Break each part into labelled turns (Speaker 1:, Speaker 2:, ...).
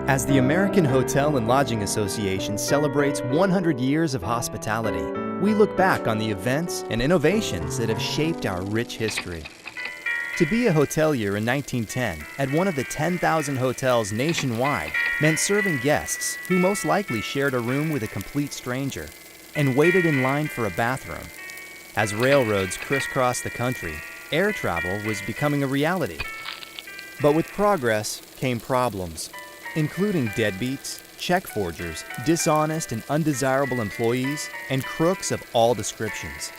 Speaker 1: As the American Hotel and Lodging Association celebrates 100 years of hospitality, we look back on the events and innovations that have shaped our rich history. To be a hotelier in 1910 at one of the 10,000 hotels nationwide meant serving guests who most likely shared a room with a complete stranger and waited in line for a bathroom. As railroads crisscrossed the country, air travel was becoming a reality. But with progress came problems, including deadbeats, check forgers, dishonest and undesirable employees, and crooks of all descriptions.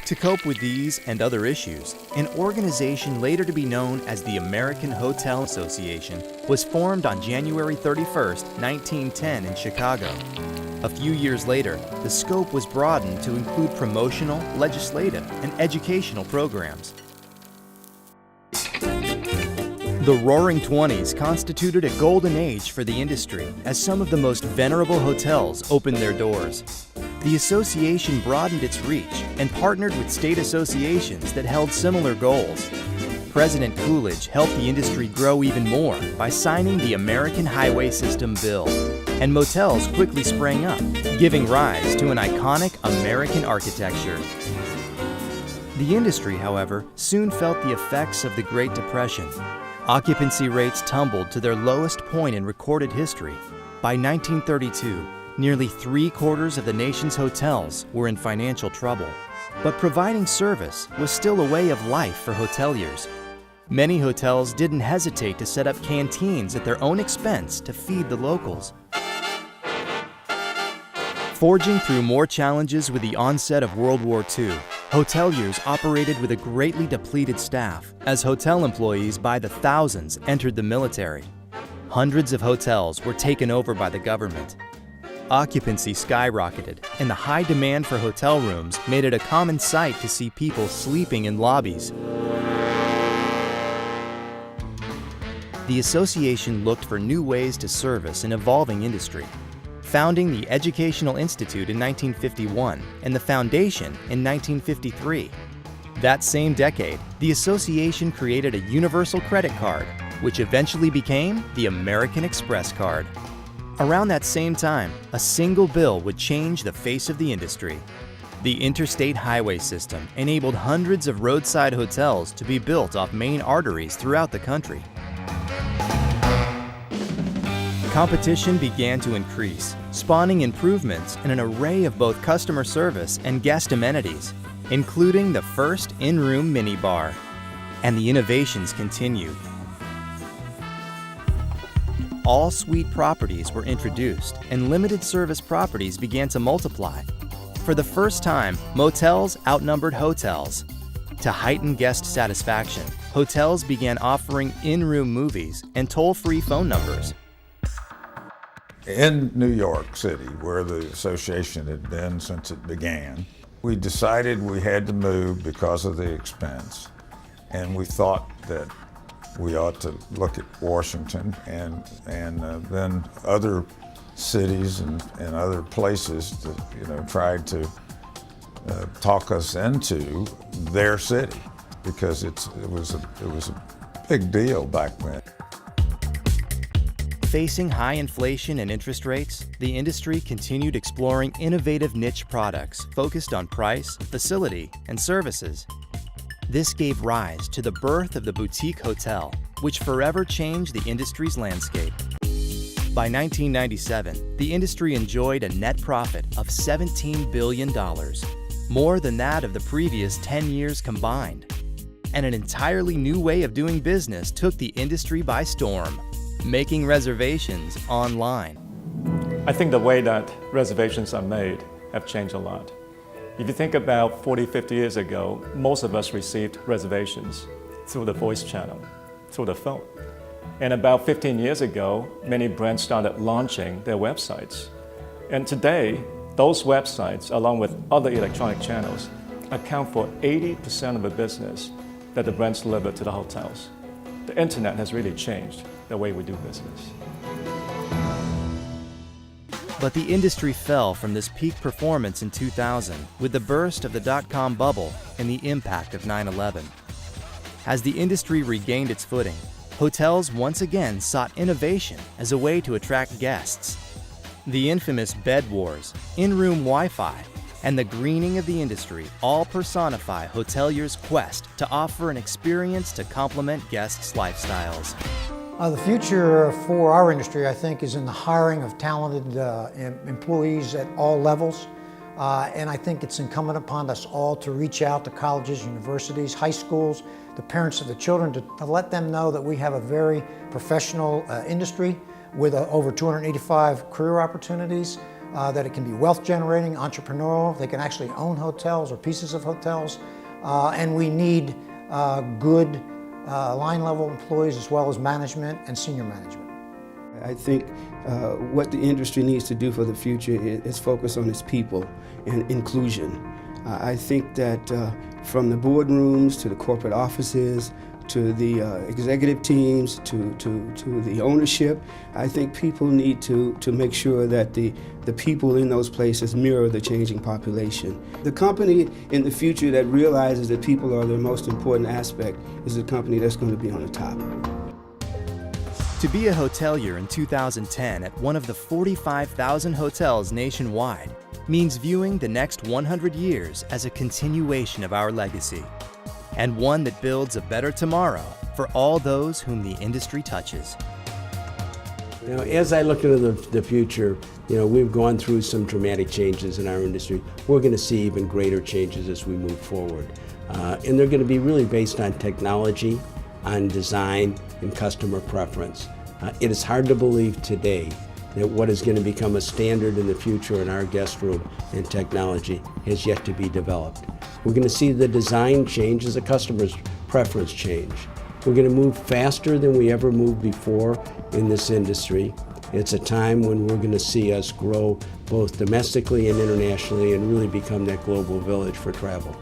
Speaker 1: To cope with these and other issues, an organization later to be known as the American Hotel Association was formed on January 31, 1910 in Chicago. A few years later, the scope was broadened to include promotional, legislative, and educational programs. The Roaring '20s constituted a golden age for the industry as some of the most venerable hotels opened their doors. The association broadened its reach and partnered with state associations that held similar goals. President Coolidge helped the industry grow even more by signing the American Highway System Bill, and motels quickly sprang up, giving rise to an iconic American architecture. The industry, however, soon felt the effects of the Great Depression. Occupancy rates tumbled to their lowest point in recorded history. By 1932, nearly 3/4 of the nation's hotels were in financial trouble. But providing service was still a way of life for hoteliers. Many hotels didn't hesitate to set up canteens at their own expense to feed the locals. Forging through more challenges with the onset of World War II, hoteliers operated with a greatly depleted staff as hotel employees by the thousands entered the military. Hundreds of hotels were taken over by the government. Occupancy skyrocketed, and the high demand for hotel rooms made it a common sight to see people sleeping in lobbies. The association looked for new ways to service an evolving industry, founding the Educational Institute in 1951 and the Foundation in 1953. That same decade, the association created a universal credit card, which eventually became the American Express card. Around that same time, a single bill would change the face of the industry. The interstate highway system enabled hundreds of roadside hotels to be built off main arteries throughout the country. Competition began to increase, spawning improvements in an array of both customer service and guest amenities, including the first in-room minibar. And the innovations continued. All-suite properties were introduced, and limited service properties began to multiply. For the first time, motels outnumbered hotels. To heighten guest satisfaction, hotels began offering in-room movies and toll-free phone numbers.
Speaker 2: In New York City, where the association had been since it began, we decided we had to move because of the expense. And we thought that we ought to look at Washington and then other cities and other places that tried to talk us into their city, because it was a big deal back then.
Speaker 1: Facing high inflation and interest rates, the industry continued exploring innovative niche products focused on price, facility, and services. This gave rise to the birth of the boutique hotel, which forever changed the industry's landscape. By 1997, the industry enjoyed a net profit of $17 billion, more than that of the previous 10 years combined. And an entirely new way of doing business took the industry by storm, making reservations online.
Speaker 3: I think the way that reservations are made have changed a lot. If you think about 40, 50 years ago, most of us received reservations through the voice channel, through the phone. And about 15 years ago, many brands started launching their websites. And today, those websites, along with other electronic channels, account for 80% of the business that the brands deliver to the hotels. The internet has really changed the way we do business.
Speaker 1: But the industry fell from this peak performance in 2000 with the burst of the dot-com bubble and the impact of 9/11. As the industry regained its footing, hotels once again sought innovation as a way to attract guests. The infamous bed wars, in-room Wi-Fi, and the greening of the industry all personify hoteliers' quest to offer an experience to complement guests' lifestyles.
Speaker 4: The future for our industry, I think, is in the hiring of talented employees at all levels. And I think it's incumbent upon us all to reach out to colleges, universities, high schools, the parents of the children, to let them know that we have a very professional industry with over 285 career opportunities, that it can be wealth generating, entrepreneurial, they can actually own hotels or pieces of hotels, and we need good line level employees as well as management and senior management.
Speaker 5: I think what the industry needs to do for the future is focus on its people and inclusion. I think that from the boardrooms to the corporate offices to the executive teams to the ownership, I think people need to make sure that the people in those places mirror the changing population. The company in the future that realizes that people are the most important aspect is a company that's going to be on the top.
Speaker 1: To be a hotelier in 2010 at one of the 45,000 hotels nationwide means viewing the next 100 years as a continuation of our legacy, and one that builds a better tomorrow for all those whom the industry touches.
Speaker 6: You know, as I look into the future, we've gone through some dramatic changes in our industry. We're going to see even greater changes as we move forward. And they're going to be really based on technology, on design, and customer preference. It is hard to believe today that what is going to become a standard in the future in our guest room and technology has yet to be developed. We're going to see the design change as the customer's preference change. We're going to move faster than we ever moved before in this industry. It's a time when we're going to see us grow both domestically and internationally and really become that global village for travel.